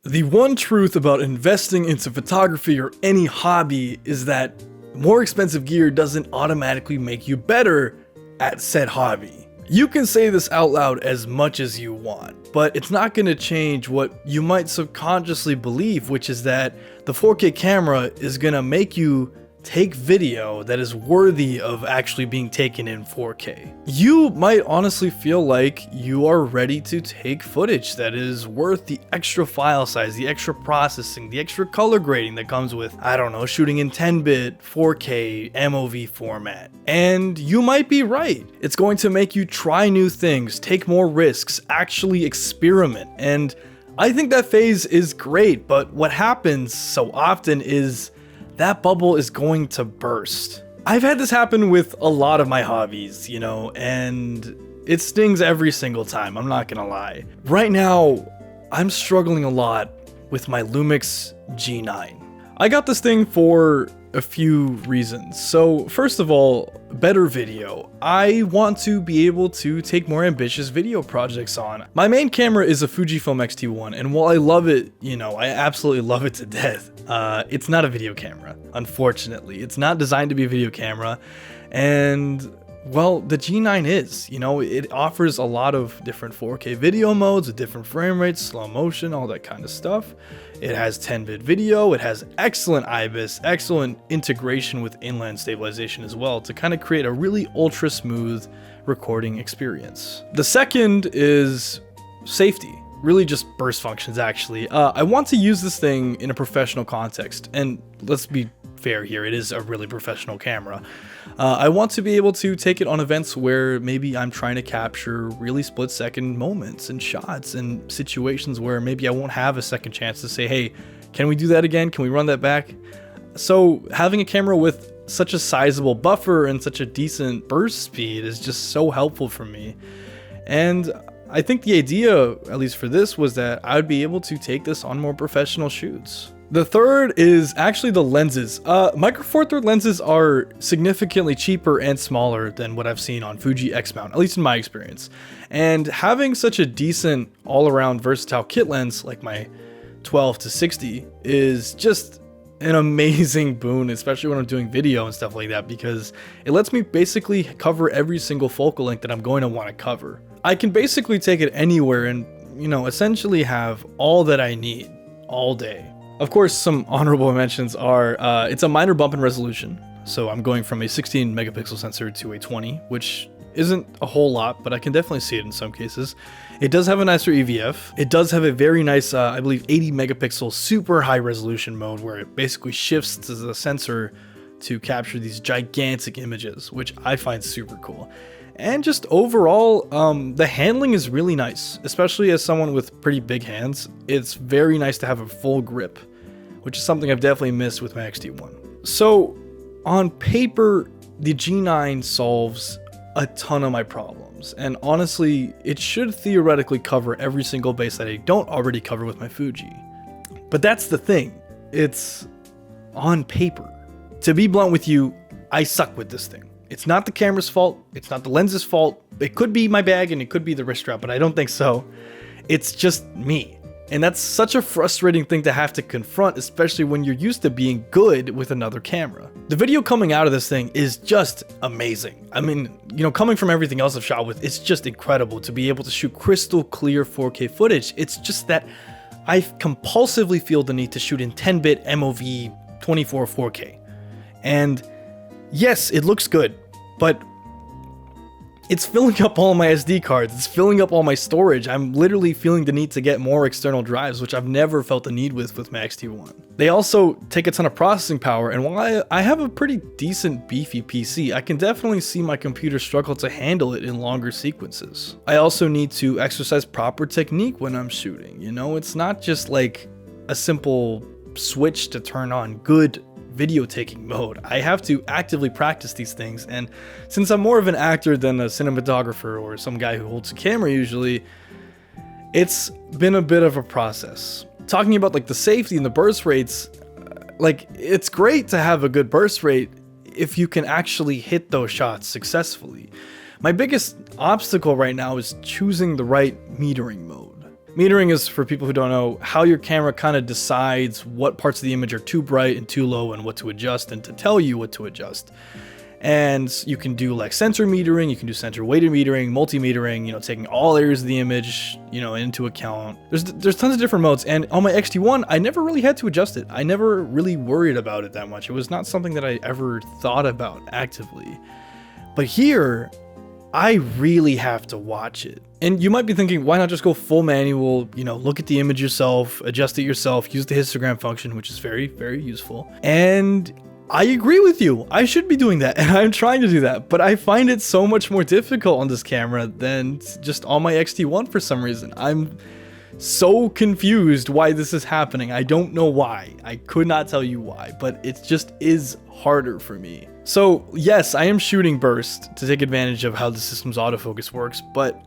The one truth about investing into photography or any hobby is that more expensive gear doesn't automatically make you better at said hobby. You can say this out loud as much as you want, but it's not going to change what you might subconsciously believe, which is that the 4K camera is going to make you take video that is worthy of actually being taken in 4K. You might honestly feel like you are ready to take footage that is worth the extra file size, the extra processing, the extra color grading that comes with, I don't know, shooting in 10-bit 4K MOV format. And you might be right. It's going to make you try new things, take more risks, actually experiment. And I think that phase is great, but what happens so often is that bubble is going to burst. I've had this happen with a lot of my hobbies, and it stings every single time, I'm not gonna lie. Right now, I'm struggling a lot with my Lumix G9. I got this thing for a few reasons. So first of all, better video. I want to be able to take more ambitious video projects on. My main camera is a Fujifilm X-T1, and while I love it, I absolutely love it to death, it's not a video camera, unfortunately. It's not designed to be a video camera, and well, the G9 is, it offers a lot of different 4K video modes, with different frame rates, slow motion, all that kind of stuff. It has 10-bit video, it has excellent IBIS, excellent integration with inline stabilization as well to kind of create a really ultra smooth recording experience. The second is safety. Really just burst functions, actually. I want to use this thing in a professional context, and let's be fair here, it is a really professional camera. I want to be able to take it on events where maybe I'm trying to capture really split-second moments and shots and situations where maybe I won't have a second chance to say, hey, can we do that again? Can we run that back? So having a camera with such a sizable buffer and such a decent burst speed is just so helpful for me. And I think the idea, at least for this, was that I would be able to take this on more professional shoots. The third is actually the lenses. Micro Four Thirds lenses are significantly cheaper and smaller than what I've seen on Fuji X-Mount, at least in my experience. And having such a decent all-around versatile kit lens like my 12-60 is just an amazing boon, especially when I'm doing video and stuff like that, because it lets me basically cover every single focal length that I'm going to want to cover. I can basically take it anywhere and, essentially have all that I need all day. Of course, some honorable mentions are, it's a minor bump in resolution. So I'm going from a 16 megapixel sensor to a 20, which isn't a whole lot, but I can definitely see it in some cases. It does have a nicer EVF. It does have a very nice, I believe 80 megapixel super high resolution mode where it basically shifts to the sensor to capture these gigantic images, which I find super cool. And just overall, the handling is really nice, especially as someone with pretty big hands. It's very nice to have a full grip, which is something I've definitely missed with my X-T1. So on paper, the G9 solves a ton of my problems. And honestly, it should theoretically cover every single base that I don't already cover with my Fuji. But that's the thing. It's on paper. To be blunt with you, I suck with this thing. It's not the camera's fault. It's not the lens's fault. It could be my bag and it could be the wrist strap, but I don't think so. It's just me. And that's such a frustrating thing to have to confront, especially when you're used to being good with another camera. The video coming out of this thing is just amazing. I mean, coming from everything else I've shot with, it's just incredible to be able to shoot crystal clear 4K footage. It's just that I compulsively feel the need to shoot in 10-bit MOV 24 4K. And yes, it looks good, but it's filling up all my SD cards. It's filling up all my storage. I'm literally feeling the need to get more external drives, which I've never felt the need with my X-T1. They also take a ton of processing power, and while I have a pretty decent beefy PC, I can definitely see my computer struggle to handle it in longer sequences. I also need to exercise proper technique when I'm shooting. It's not just like a simple switch to turn on good video taking mode. I have to actively practice these things, and since I'm more of an actor than a cinematographer or some guy who holds a camera usually, it's been a bit of a process. Talking about the safety and the burst rates, it's great to have a good burst rate if you can actually hit those shots successfully. My biggest obstacle right now is choosing the right metering mode. Metering is, for people who don't know, how your camera kind of decides what parts of the image are too bright and too low and what to adjust and to tell you what to adjust. And you can do like sensor metering, you can do sensor weighted metering, multi-metering, you know, taking all areas of the image, you know, into account. There's tons of different modes, and on my X-T1, I never really had to adjust it. I never really worried about it that much. It was not something that I ever thought about actively. But here, I really have to watch it. And you might be thinking, why not just go full manual, you know, look at the image yourself, adjust it yourself, use the histogram function, which is very, very useful. And I agree with you. I should be doing that, and I'm trying to do that, but I find it so much more difficult on this camera than just on my X-T1 for some reason. I'm so confused why this is happening. I don't know why. I could not tell you why, but it just is harder for me. So yes, I am shooting burst to take advantage of how the system's autofocus works, but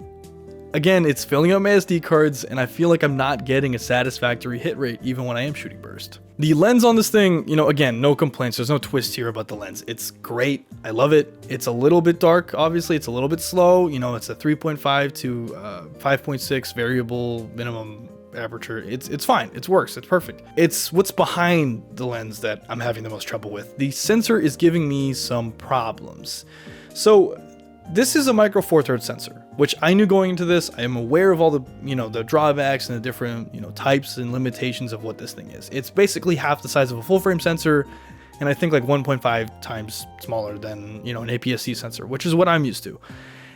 again, it's filling up my SD cards, and I feel like I'm not getting a satisfactory hit rate even when I am shooting burst. The lens on this thing, you know, again, no complaints. There's no twist here about the lens. It's great. I love it. It's a little bit dark, obviously. It's a little bit slow. You know, it's a 3.5 to 5.6 variable minimum aperture. It's fine. It works. It's perfect. It's what's behind the lens that I'm having the most trouble with. The sensor is giving me some problems. So this is a micro four thirds sensor, which I knew going into this. I am aware of all the, you know, the drawbacks and the different, you know, types and limitations of what this thing is. It's basically half the size of a full frame sensor, and I think like 1.5 times smaller than, you know, an APS-C sensor, which is what I'm used to.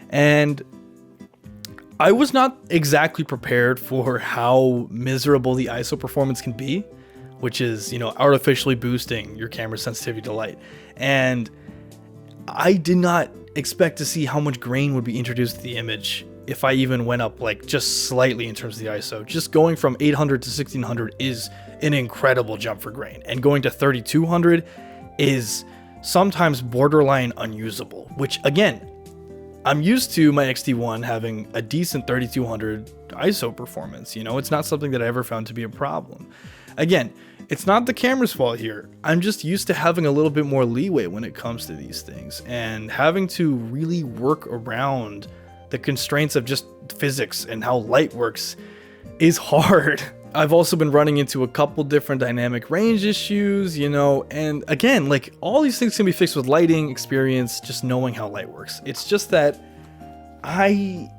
And I was not exactly prepared for how miserable the ISO performance can be, which is, you know, artificially boosting your camera's sensitivity to light. And I did not expect to see how much grain would be introduced to the image if I even went up like just slightly in terms of the ISO. Just going from 800 to 1600 is an incredible jump for grain, and going to 3200 is sometimes borderline unusable, which again, I'm used to my X-T1 having a decent 3200 ISO performance. You know, it's not something that I ever found to be a problem. Again, it's not the camera's fault here. I'm just used to having a little bit more leeway when it comes to these things, and having to really work around the constraints of just physics and how light works is hard. I've also been running into a couple different dynamic range issues, you know, and again, like all these things can be fixed with lighting, experience, just knowing how light works. It's just that I'm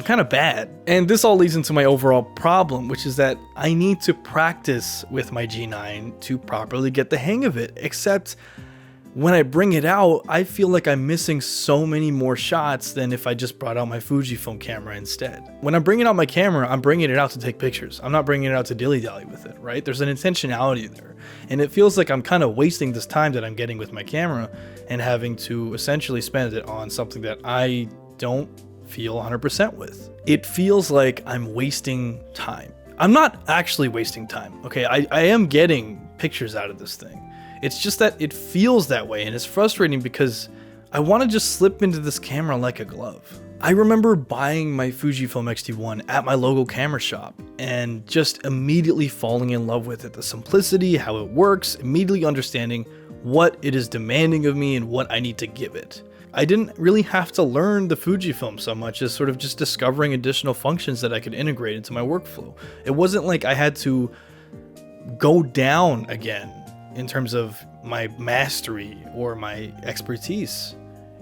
kind of bad. And this all leads into my overall problem, which is that I need to practice with my G9 to properly get the hang of it. Except when I bring it out, I feel like I'm missing so many more shots than if I just brought out my Fujifilm camera instead. When I'm bringing out my camera, I'm bringing it out to take pictures. I'm not bringing it out to dilly-dally with it, right? There's an intentionality there. And it feels like I'm kind of wasting this time that I'm getting with my camera and having to essentially spend it on something that I don't feel 100% with. It feels like I'm wasting time. I'm not actually wasting time, okay? I am getting pictures out of this thing. It's just that it feels that way, and it's frustrating because I want to just slip into this camera like a glove. I remember buying my Fujifilm X-T1 at my local camera shop and just immediately falling in love with it. The simplicity, how it works, immediately understanding what it is demanding of me and what I need to give it. I didn't really have to learn the Fujifilm so much as sort of just discovering additional functions that I could integrate into my workflow. It wasn't like I had to go down again in terms of my mastery or my expertise.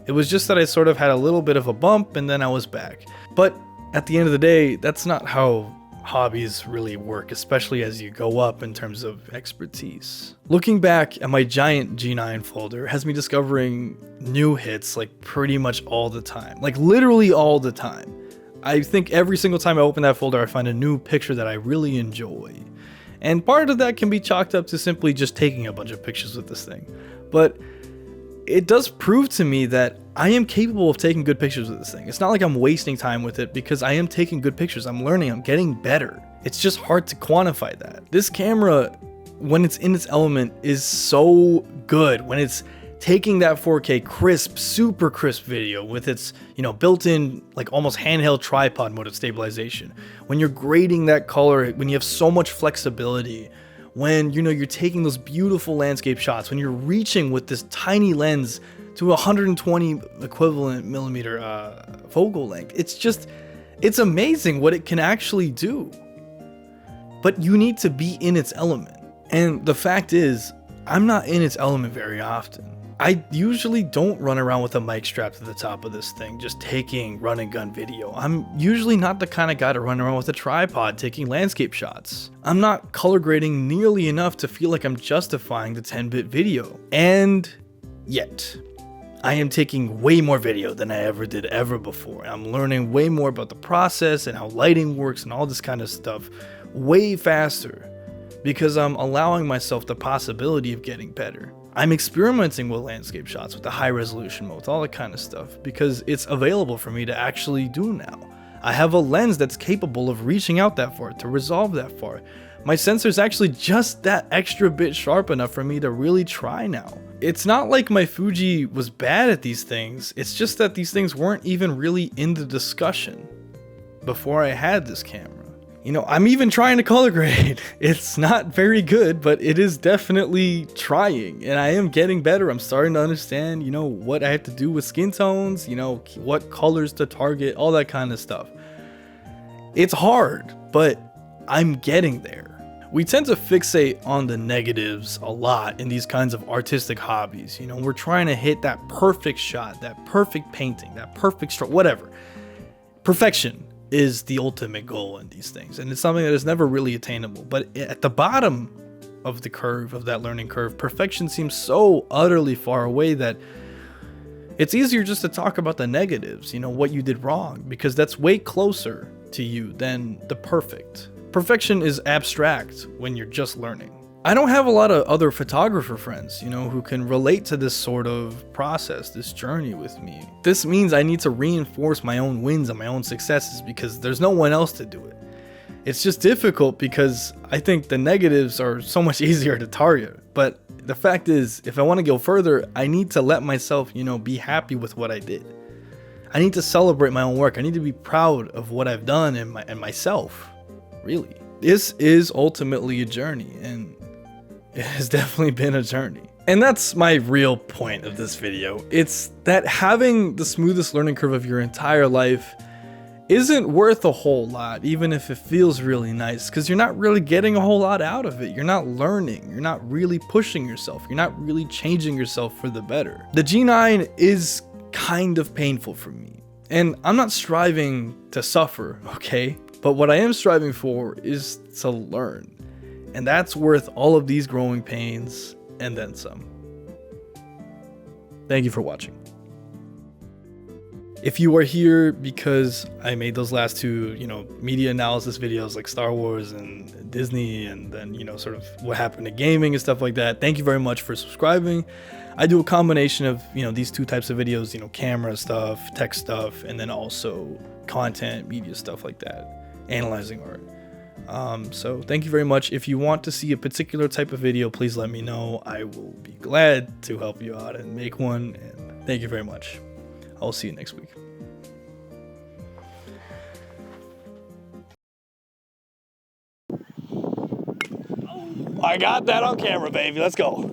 It was just that I sort of had a little bit of a bump and then I was back. But at the end of the day, that's not how hobbies really work, especially as you go up in terms of expertise. Looking back at my giant G9 folder has me discovering new hits like pretty much all the time, like literally all the time. I think every single time I open that folder, I find a new picture that I really enjoy. And part of that can be chalked up to simply just taking a bunch of pictures with this thing. But it does prove to me that I am capable of taking good pictures with this thing. It's not like I'm wasting time with it because I am taking good pictures. I'm learning, I'm getting better. It's just hard to quantify that. This camera, when it's in its element, is so good. When it's taking that 4K crisp, super crisp video with its, you know, built-in like almost handheld tripod mode of stabilization. When you're grading that color, when you have so much flexibility, when, you know, you're taking those beautiful landscape shots, when you're reaching with this tiny lens to 120 equivalent millimeter focal length. It's just, It's amazing what it can actually do. But you need to be in its element. And the fact is, I'm not in its element very often. I usually don't run around with a mic strapped to the top of this thing, just taking run and gun video. I'm usually not the kind of guy to run around with a tripod taking landscape shots. I'm not color grading nearly enough to feel like I'm justifying the 10-bit video. And yet, I am taking way more video than I ever did before. I'm learning way more about the process and how lighting works and all this kind of stuff way faster because I'm allowing myself the possibility of getting better. I'm experimenting with landscape shots, with the high resolution mode, all that kind of stuff, because it's available for me to actually do now. I have a lens that's capable of reaching out that far, to resolve that far. My sensor's actually just that extra bit sharp enough for me to really try now. It's not like my Fuji was bad at these things, it's just that these things weren't even really in the discussion before I had this camera. You know, I'm even trying to color grade. It's not very good, but it is definitely trying, and I am getting better. I'm starting to understand, you know, what I have to do with skin tones, you know, what colors to target, all that kind of stuff. It's hard, but I'm getting there. We tend to fixate on the negatives a lot in these kinds of artistic hobbies. You know, we're trying to hit that perfect shot, that perfect painting, that perfect stroke, whatever. Perfection is the ultimate goal in these things, and it's something that is never really attainable. But at the bottom of the curve, of that learning curve, perfection seems so utterly far away that it's easier just to talk about the negatives, you know, what you did wrong, because that's way closer to you than the perfect. Perfection is abstract when you're just learning. I don't have a lot of other photographer friends, you know, who can relate to this sort of process, this journey with me. This means I need to reinforce my own wins and my own successes because there's no one else to do it. It's just difficult because I think the negatives are so much easier to target. But the fact is, if I want to go further, I need to let myself, you know, be happy with what I did. I need to celebrate my own work. I need to be proud of what I've done and myself, really. This is ultimately a journey, and it has definitely been a journey. And that's my real point of this video. It's that having the smoothest learning curve of your entire life isn't worth a whole lot, even if it feels really nice, because you're not really getting a whole lot out of it. You're not learning. You're not really pushing yourself. You're not really changing yourself for the better. The G9 is kind of painful for me, and I'm not striving to suffer, okay? But what I am striving for is to learn. And that's worth all of these growing pains and then some. Thank you for watching. If you are here because I made those last two, you know, media analysis videos like Star Wars and Disney, and then, you know, sort of what happened to gaming and stuff like that, thank you very much for subscribing. I do a combination of, you know, these two types of videos, you know, camera stuff, tech stuff, and then also content, media stuff like that, analyzing art. So thank you very much. If you want to see a particular type of video, please let me know. I will be glad to help you out and make one. And thank you very much. I'll see you next week. Oh, I got that on camera, baby. Let's go.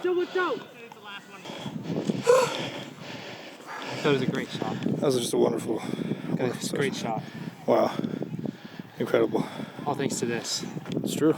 Watch out! That was a great shot. That was just a wonderful Great shot. Wow. Incredible. All thanks to this. It's true.